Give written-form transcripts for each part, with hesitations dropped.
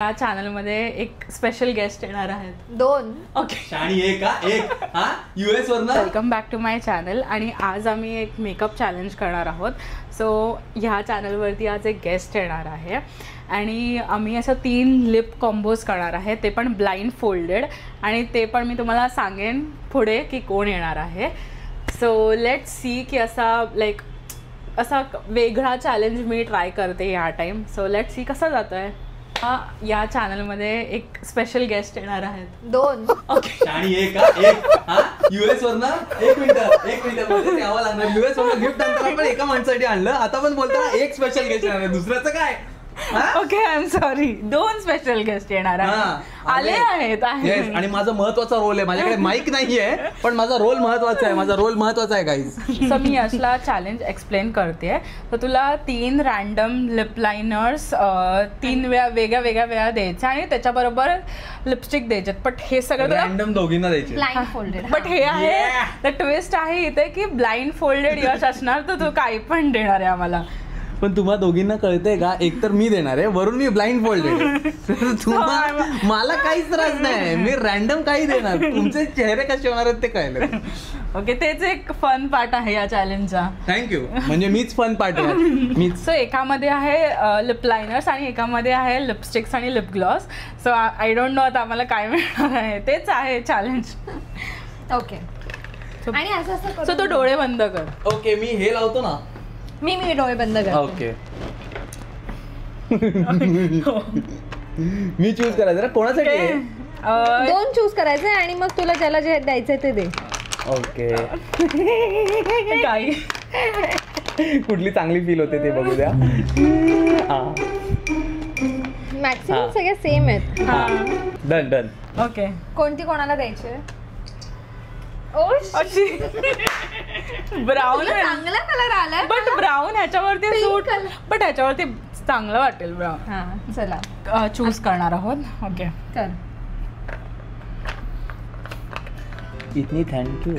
या चॅनलमध्ये एक स्पेशल गेस्ट येणार आहेत. 2 ओके शाणी एक हा US वरनं. Welcome back to my channel. आणि आज आम्ही एक मेकअप चॅलेंज करणार आहोत. सो ह्या चॅनलवरती आज एक गेस्ट येणार आहे आणि आम्ही असं 3 लिप कॉम्बोज करणार आहे, ते पण ब्लाइंड फोल्डेड. आणि ते पण मी तुम्हाला सांगेन पुढे की कोण येणार आहे. सो लेट्स सी की असा वेगळा चॅलेंज मी ट्राय करते ह्या टाईम. सो लेट्स सी कसं जातं आहे. या चॅनलमध्ये एक स्पेशल गेस्ट येणार आहेत. 2 ओके शाणी एक हा US वरनं. एक मिनिट मध्ये यावं लागणार. US वरनं गिफ्ट आणताना आपण एका माणसासाठी आणलं, आता पण बोलताना एक स्पेशल गेस्ट येणार आहे. दुसऱ्याचं काय. Okay I am sorry. 2 special guest येणार आहेत. आले आहेत. आणि माझा महत्वाचा रोल आहे. माझ्याकडे माईक नाहीये पण माझा रोल महत्वाचा आहे. गाईज सो मी यासला चॅलेंज एक्सप्लेन करते. तर तुला 3 रॅन्डम लिप लायनर्स 3 वेगळ्या वेळा द्यायचे आणि त्याच्याबरोबर लिपस्टिक द्यायचे. बट हे सगळं रॅन्डम दोघींना द्यायचे. Blind folded. बट हे आहे द ट्विस्ट आहे इथे की ब्लाइंड फोल्डेड यश असणार तर तू काही पण देणार आहे आम्हाला. पण तुम्हा दोघींना कळतंय का, एक तर मी देणार आहे, वरून मी ब्लाइंड फोल्डेड. मला काहीच त्रास नाही, मी रॅन्डम काही देणार. तुमचे चेहरे कसे होणार आहेत ते कळलं. ओके तेच एक फन पार्ट आहे या चॅलेंजचा. थँक्यू. म्हणजे मीच फन पार्ट आहे. सो एकामध्ये आहे लिप लायनर्स आणि एकामध्ये आहे लिपस्टिक्स आणि lip gloss. So I don't no आता आम्हाला काय मिळणार आहे. तेच आहे चॅलेंज. ओके. आणि असं सो तू डोळे बंद कर. ओके मी हे लावतो ना. मी डोळे बंद करते. ओके मी चूज करायचं ना कोणासाठी. 2 चूज करायचे आणि मग तुला ज्याला जे द्यायचंय ते दे. ओके काही कुठली चांगली फील होते ते बघू द्या. मॅक्सिमम सगळे सेम आहेत. डन. ओके कोणती कोणाला द्यायची. ब्राऊन चांगला कलर आलाय बट ब्राऊन ह्याच्यावरती सूट. बट ह्याच्यावरती चांगलं वाटेल ब्राऊन. हा चला चूज करणार आहोत. ओके कर. इतनी थँक्यू.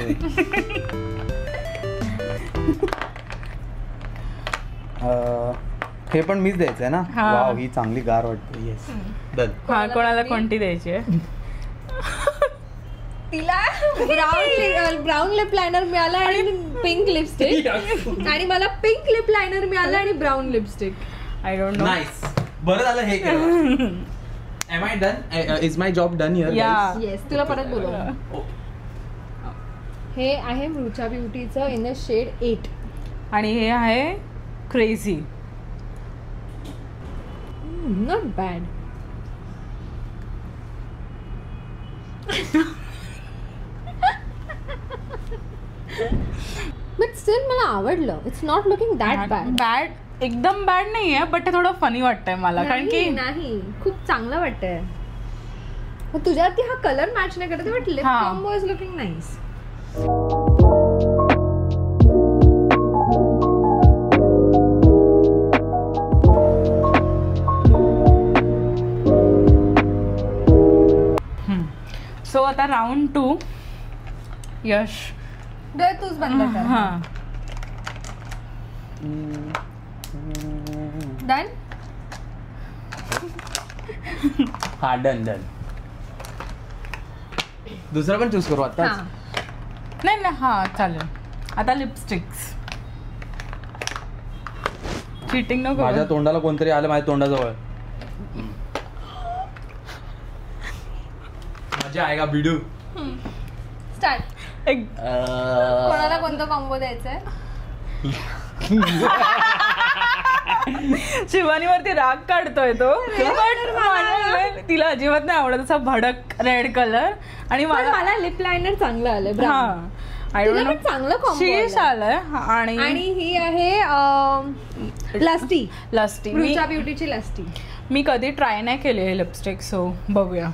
हे पण मीच द्यायचं आहे ना. वाव ही चांगली गार वाटते. Yes done. हा कोणाला कोणती द्यायची आहे. तिला ब्राऊन लिप लायनर मिळाला आणि पिंक लिपस्टिक आणि मला पिंक लिप लायनर मिळालं आणि brown lipstick. I don't know. Nice. बरं झालं हे केलं. Am I done. Is my job done here. Yes तुला परत बोलव. हे आहे मृचा ब्युटीचं इन द शेड 8 आणि हे आहे crazy. Not bad. But still मला आवडलं. It's not looking that bad एकदम बॅड नाही आहे बट ते थोडं फनी वाटतंय मला. कारण की नाही खूप चांगलं वाटतंय. तुझ्यावरती हा कलर मॅच नाही करत but lip combo is looking nice. So आता राऊंड 2 यश तूच बंद कर. हां डन. हा डन. दुसरा पण चूज करू आता. नाही हां चालेल. आता लिपस्टिक्स. चीटिंग नको. माझ्या तोंडाला कोणतरी आलं माझ्या तोंडाजवळ. मजा आएगा बिडू. स्टार्ट. कोणाला कोणता कॉम्बो द्यायचाय. शिवानीवरती राग काढतोय तो. तिला अजिबात नाही आवडत असा भडक रेड कलर. आणि मला लिप लायनर चांगलं आलं. आय डोंट नो चांगलं कॉम्बो आलंय. आणि ही आहे लस्टी मृचा ब्युटीची लस्टी. मी कधी ट्राय नाही केली आहे लिपस्टिक. सो बघूया.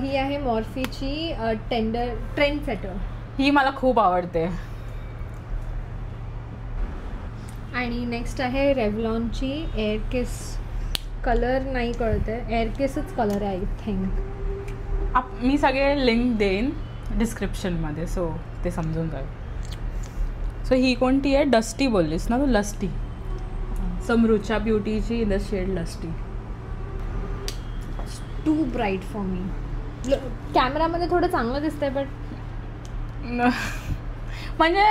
ही आहे मॉर्फीची टेंडर ट्रेंड सेटर. ही मला खूप आवडते. आणि नेक्स्ट आहे रेव्हलॉनची एअर किस. कलर नाही कळते. एअर किसच कलर आहे आय थिंक. मी सगळे लिंक देईन डिस्क्रिप्शनमध्ये सो ते समजून जाईल. सो ही कोणती आहे. डस्टी बोललीस ना तू. लस्टी. सो मृचा ब्युटीची in the shade lusty. Too bright for me. कॅमेरामध्ये थोडं चांगलं दिसतंय बट म्हणजे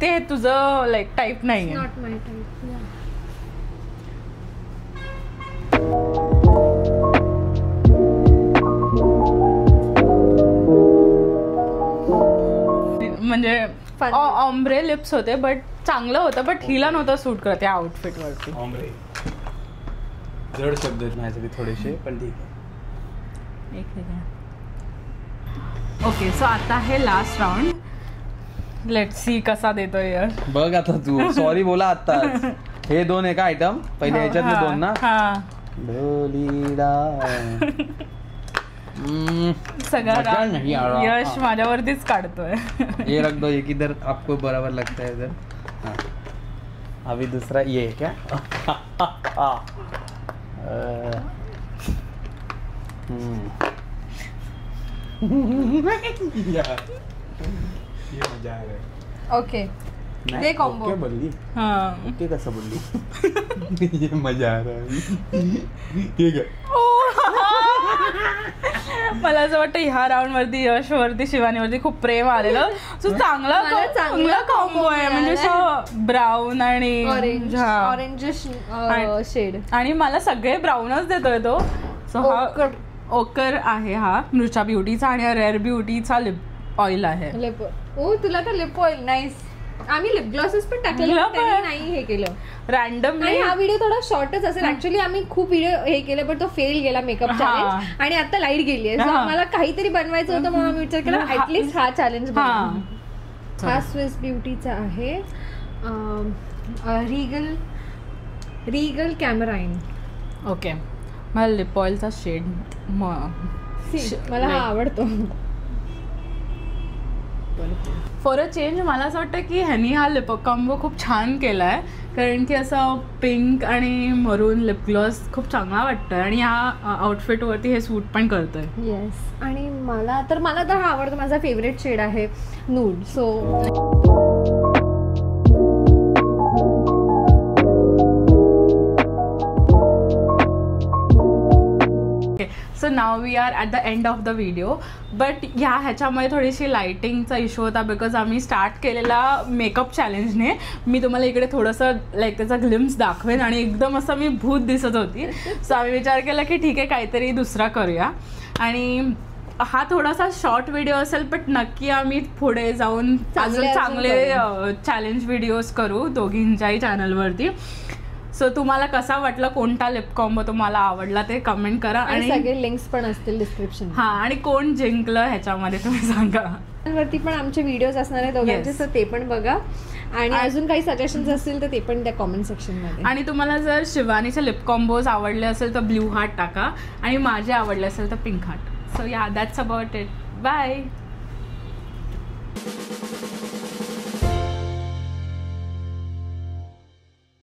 ते तुझं लाईक टाईप नाही आहे. Not my type. म्हणजे ऑम्ब्रे लिप्स होते बट चांगलं होतं, बट हिला नव्हतं सूट करत या आउटफिट वरती. ऑम्ब्रे जड शब्द आहेत माझ्यासाठी थोडेसे, पण ठीक आहे. एक आहे. ओके, सो आता आहे लास्ट राऊंड. लेट्स सी कसा देतोय यश. बघ आता तू सॉरी बोला आता. हे 2 आहे का आयटम? पहिले ह्याच्यातले 2 ना. सगळं यश माझ्यावरतीच काढतोय. ये रख दो, एक इधर आपको बराबर लगता है इधर. हाँ. अभी दूसरा ये क्या? ये मजा आ रहा है. ओके, दे कॉम्बो. ओके बोलली. हां, ओके कसं बोलली? ये मजा आ रहा है. ठीक आहे. मला असं वाटतं ह्या राऊंड वरती यश वरती शिवानीवरती खूप प्रेम आलेलं. सो चांगला कॉम्बो आहे, म्हणजे असं ब्राऊन आणि ऑरेंज शेड. आणि मला सगळे ब्राऊनच देतोय तो. सो हा ओकर आहे, हा मृचा ब्युटीचा, आणि रेअर ब्युटीचा लिप ऑइल आहे. लिप. ओ तुला तर लिप ऑइल नाईस. आम्ही लिप ग्लॉसेस पण टाकलेले, नाही हे केलं रॅन्डमली. हा व्हिडिओ थोडा शॉर्टच असेल ऍक्च्युअली. आम्ही खूप व्हिडिओ हे केले पण तो फेल गेला मेकअप चॅलेंज, आणि आता लाईट गेली आहे. मला काहीतरी बनवायचं होतं म्हणून मी विचार केला ऍटलीस्ट हा चॅलेंज. हा स्विस ब्युटीचा आहे, रिगल कॅमेराईन. ओके, मला लिप ऑइलचा शेड मला हा आवडतो. फॉर अ चेंज मला असं वाटतं की ह्यानी हा लिप कॉम्बो खूप छान केला आहे, कारण की असं पिंक आणि मरून लिप ग्लॉस खूप चांगला वाटतं, आणि ह्या आउटफिटवरती हे सूट पण करतोय. येस, आणि मला तर हा आवडतो. माझा फेवरेट शेड आहे nude. So so now we are at the end of the video. But ह्याच्यामध्ये थोडीशी लायटिंगचा इश्यू होता, बिकॉज आम्ही स्टार्ट केलेला मेकअप चॅलेंजने. मी तुम्हाला इकडे थोडंसं लाईक त्याचा ग्लिम्स दाखवेन, आणि एकदम असं मी भूत दिसत होती. सो आम्ही विचार केला की ठीक आहे, काहीतरी दुसरा करूया. आणि हा थोडासा शॉर्ट व्हिडिओ असेल, बट नक्की आम्ही पुढे जाऊन अजून चांगले चॅलेंज व्हिडिओज करू दोघींच्याही चॅनलवरती. सो तुम्हाला कसा वाटला, कोणता लिप कॉम्बो तुम्हाला आवडला ते कमेंट करा, आणि सगळे लिंक्स पण असतील डिस्क्रिप्शन. हा, आणि कोण जिंकलं ह्याच्यामध्ये तुम्ही सांगा. वरती पण आमचे व्हिडिओज असणार आहेत दोघांचे, सो ते पण बघा. आणि अजून काही सजेशन्स असतील तर ते पण त्या कॉमेंट सेक्शन मध्ये. आणि तुम्हाला जर शिवानीचे लिप कॉम्बोज आवडले असेल तर ब्ल्यू हार्ट टाका, आणि माझे आवडले असेल तर पिंक हार्ट. सो या, दॅट्स अबाउट इट. बाय.